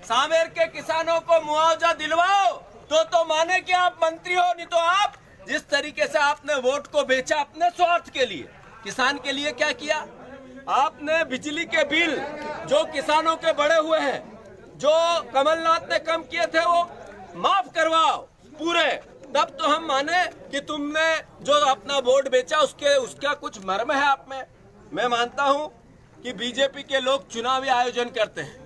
सांवेर के किसानों को मुआवजा दिलवाओ तो माने कि आप मंत्री हो, नहीं तो आप जिस तरीके से आपने वोट को बेचा अपने स्वार्थ के लिए, किसान के लिए क्या किया आपने? बिजली के बिल जो किसानों के बढ़े हुए हैं, जो कमलनाथ ने कम किए थे, वो माफ करवाओ पूरे, तब तो हम माने कि तुमने जो अपना वोट बेचा उसका कुछ मर्म है आप में। मैं मानता हूं कि बीजेपी के लोग चुनावी आयोजन करते हैं,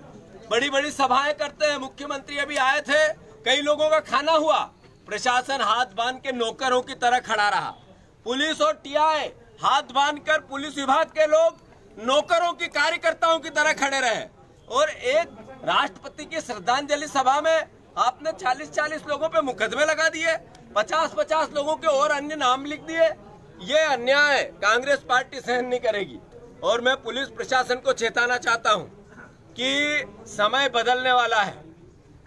बड़ी बड़ी सभाएं करते हैं। मुख्यमंत्री अभी आए थे, कई लोगों का खाना हुआ, प्रशासन हाथ बांध के नौकरों की तरह खड़ा रहा। पुलिस और टीआई हाथ बांधकर पुलिस विभाग के लोग नौकरों की कार्यकर्ताओं की तरह खड़े रहे। और एक राष्ट्रपति की श्रद्धांजलि सभा में आपने 40-40 लोगों पे मुकदमे लगा दिए, 50-50 लोगों के और अन्य नाम लिख दिए। ये अन्याय कांग्रेस पार्टी सहन नहीं करेगी। और मैं पुलिस प्रशासन को चेताना चाहता हूं कि समय बदलने वाला है।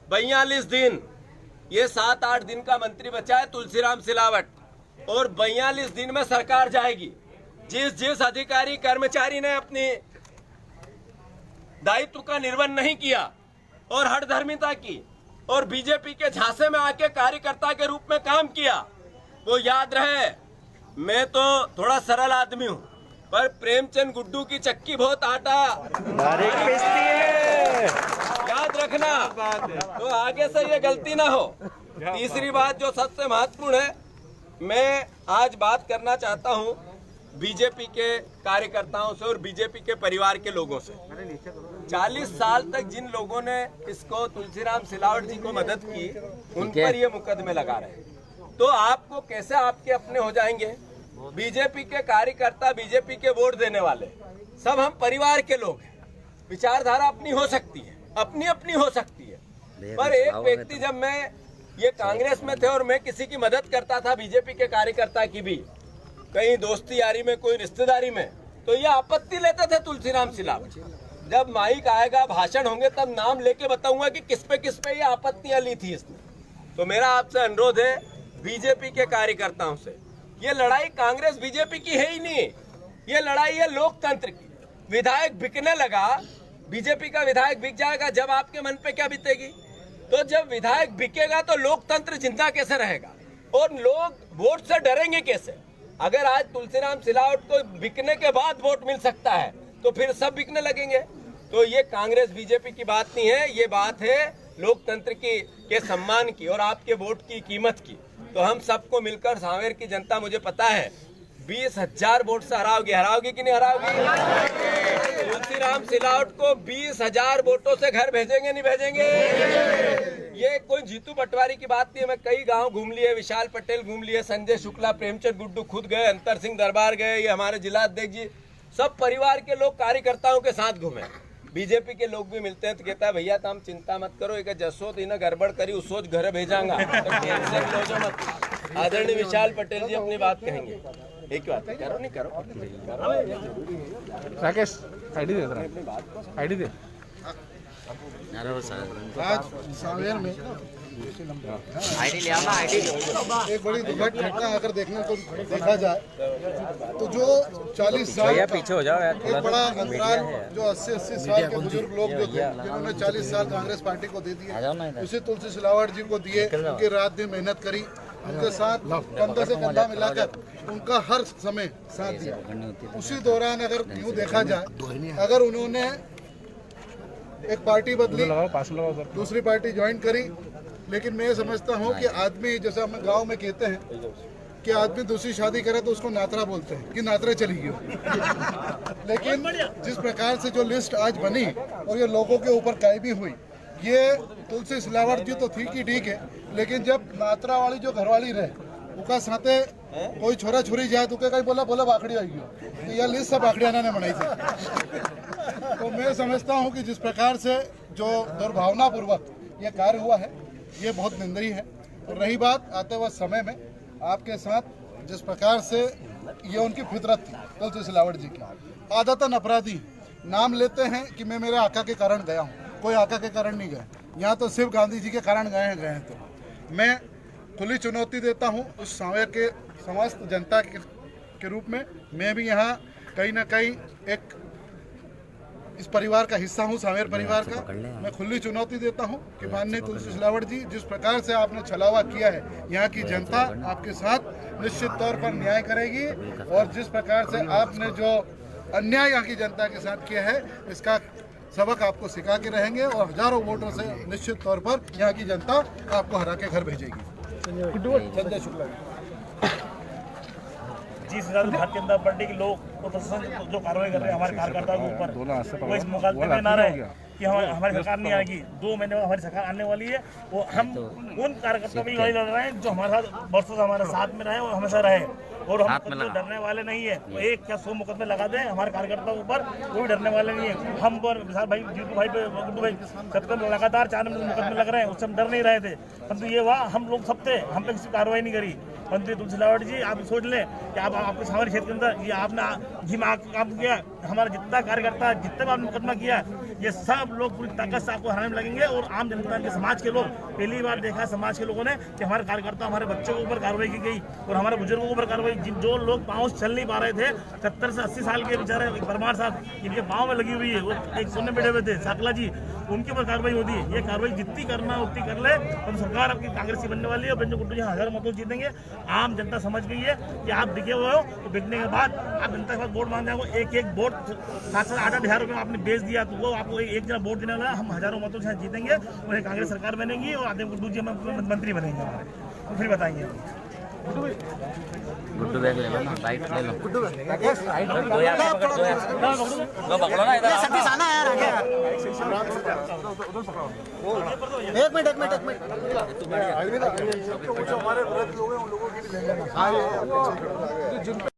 42 दिन, ये 7-8 दिन का मंत्री बचा है तुलसीराम सिलावट, और 42 दिन में सरकार जाएगी। जिस अधिकारी कर्मचारी ने अपनी दायित्व का निर्वहन नहीं किया और हठधर्मिता की और बीजेपी के झांसे में आके कार्यकर्ता के रूप में काम किया, वो याद रहे। मैं तो थोड़ा सरल आदमी हूँ, पर प्रेमचंद गुड्डू की चक्की बहुत आटा याद रखना, तो आगे से ये गलती ना हो। तीसरी बात जो सबसे महत्वपूर्ण है, मैं आज बात करना चाहता हूँ बीजेपी के कार्यकर्ताओं से और बीजेपी के परिवार के लोगों से। 40 साल तक जिन लोगों ने इसको तुलसीराम सिलावट जी को मदद की, उन पर ये मुकदमे लगा रहे हैं, तो आपको कैसे आपके अपने हो जाएंगे? बीजेपी के कार्यकर्ता, बीजेपी के वोट देने वाले सब हम परिवार के लोग हैं। विचारधारा अपनी हो सकती है, अपनी अपनी हो सकती है, पर एक व्यक्ति, जब मैं ये कांग्रेस में थे और मैं किसी की मदद करता था, बीजेपी के कार्यकर्ता की भी, कहीं दोस्ती यारी में, कोई रिश्तेदारी में, तो ये आपत्ति लेते थे तुलसीराम सिलावट। जब माइक आएगा, भाषण होंगे, तब नाम लेके बताऊंगा कि किस पे ये आपत्तियां ली थी इसने। तो मेरा आपसे अनुरोध है बीजेपी के कार्यकर्ताओं से, ये लड़ाई कांग्रेस बीजेपी की है ही नहीं, ये लड़ाई है लोकतंत्र की। विधायक बिकने लगा, बीजेपी का विधायक बिक जाएगा, जब आपके मन पे क्या बीतेगी? तो जब विधायक बिकेगा तो लोकतंत्र जिंदा कैसे रहेगा और लोग वोट से डरेंगे कैसे? अगर आज तुलसीराम सिलावट को बिकने के बाद वोट मिल सकता है तो फिर सब बिकने लगेंगे। तो ये कांग्रेस बीजेपी की बात नहीं है, ये बात है लोकतंत्र की के सम्मान की और आपके वोट की कीमत की। तो हम सबको मिलकर, सांवेर की जनता, मुझे पता है 20,000 वोट से हराओगी कि नहीं हराओगी? तुलसीराम सिलावट को 20,000 वोटों से घर भेजेंगे नहीं भेजेंगे? ये कोई जीतू पटवारी की बात नहीं है। मैं कई गांव घूम लिए, विशाल पटेल घूम लिए, संजय शुक्ला, प्रेमचंद गुड्डू खुद गए, अंतर सिंह दरबार गए, ये हमारे जिला अध्यक्ष जी, सब परिवार के लोग कार्यकर्ताओं के साथ घूमे। बीजेपी के लोग भी मिलते हैं तो कहता है भैया तुम चिंता मत करो, एक जसोत इन्हें गड़बड़ करी उसोच घर भेजांगा, तो मत। आदरणीय विशाल पटेल जी अपनी बात कहेंगे। एक बात करो, नहीं करो, राकेश आईडी दे, आईडी दे। आज सांवेर में एक बड़ी दुखद घटना अगर देखा जाए तो जो 40 साल पीछे हो जाओ यार, एक बड़ा अंतराल जो 80-80 साल के बुजुर्ग लोग जो थे, जिन्होंने 40 साल कांग्रेस पार्टी को दे दिए, उसी तुलसी सिलावट जी को दिए, उनकी रात दिन मेहनत करी, उनके साथ कंधे से कंधा मिलाकर उनका हर समय साथ दिया। उसी दौरान अगर यूँ देखा जाए, अगर उन्होंने एक पार्टी बदली, दूसरी पार्टी ज्वाइन करी, लेकिन मैं समझता हूँ कि आदमी, जैसे हम गांव में कहते हैं कि आदमी दूसरी शादी करे तो उसको नातरा बोलते हैं कि नातरे चली गई। लेकिन जिस प्रकार से जो लिस्ट आज बनी और ये लोगों के ऊपर कायबी हुई, ये तुलसी सिलावट जी तो ठीक ही ठीक है, लेकिन जब नातरा वाली जो घरवाली रहे उनका साथे कोई छोरा छोरी जाए तो कहीं बोला बाखड़ी आई तो यह लिस्ट सब आखड़ियाना ने बनाई थी। तो मैं समझता हूं कि जिस प्रकार से जो दुर्भावना पूर्वक ये कार्य हुआ है, ये बहुत निंदनीय है। और रही बात आते हुए समय में आपके साथ जिस प्रकार से ये उनकी फितरत थी तुलसी सिलावट जी की, आदतन अपराधी नाम लेते हैं कि मैं मेरे आका के कारण गया हूँ, कोई आका के कारण नहीं गया, यहाँ तो सिर्फ गांधी जी के कारण गए हैं। तो मैं खुली चुनौती देता हूँ उस सांवेर के समस्त जनता के रूप में, मैं भी यहाँ कहीं ना कहीं एक इस परिवार का हिस्सा हूँ, सामेर परिवार का। मैं खुली चुनौती देता हूँ कि माननीय तुलसी सिलावट जी, जिस प्रकार से आपने छलावा किया है, यहाँ की जनता आपके साथ निश्चित तौर पर न्याय करेगी और जिस प्रकार से आपने जो अन्याय यहाँ की जनता के साथ किया है, इसका सबक आपको सिखा के रहेंगे और हजारों वोटों से निश्चित तौर पर यहाँ की जनता आपको हरा के घर भेजेगी। संजय शुक्ला जिस हिसाब से भारतीय जनता पार्टी के लोग प्रशासन जो कार्रवाई कर रहे हैं हमारे कार्यकर्ताओं के ऊपर, वो इस मुकाबले में ना रहे कि हमारी सरकार नहीं आएगी। 2 महीने में हमारी सरकार आने वाली है। वो हम उन कार्यकर्ताओं की लड़ाई लड़ रहे हैं जो हमारे साथ वर्षों से हमारे साथ में रहे और हमेशा रहे, और हम तो डरने वाले नहीं है। वो 1 या 100 मुकदमे लगा दें हमारे कार्यकर्ताओं के ऊपर, कोई डरने वाले नहीं है। हम पर विशाल भाई, जीतू भाई पे, गुड्डू भाई, सबके लगातार 4 मुकदमे लग रहे हैं, उससे हम डर नहीं रहे थे। परंतु ये हुआ, हम लोग सब थे, हम पे किसी कार्रवाई नहीं करी। मंत्री तुलसी सिलावट जी, आप सोच लें कि आप आपके हमारे क्षेत्र के अंदर ये आपने काम किया, हमारा जितना कार्यकर्ता, जितना भी आपने मुकदमा किया, ये सब लोग पूरी ताकत से आपको हराने में लगेंगे। और आम जनता के, समाज के लोग, पहली बार देखा समाज के लोगों ने कि हमारे कार्यकर्ता, हमारे बच्चों के ऊपर कार्रवाई की गई और हमारे बुजुर्गों के ऊपर कार्रवाई। जो लोग पाँव से चल नहीं पा रहे थे, 70 से 80 साल के बेचारे परमार साहब, इनके पाँव में लगी हुई है, वो एक सोने बैठे हुए थे, साकला जी, उनके ऊपर कार्रवाई होती है। ये कार्रवाई जितनी करना उतनी कर ले, तो सरकार आपकी कांग्रेस बनने वाली है और बंजो गुड्डू जी 1000 मतों जीतेंगे। आम जनता समझ गई है कि आप बिके हुए हो, तो बिकने के बाद आप जनता के पास वोट मांगने जाओगे, एक वोट 7-8 हज़ार रुपये आपने बेच दिया, तो वो आपको एक जना वोट देने वाला, हम हजारों मतों से जीतेंगे और कांग्रेस सरकार बनेगी और आदिम गुड्डू जी मंत्री बनेंगे हमारे। तो फिर बताइए, गुड्डू बैग ले लो ना, राइट ले लो, गुड्डू बैग दो यार, दो पकड़ो ना इधर, सतीश आना यार आगे। एक मिनट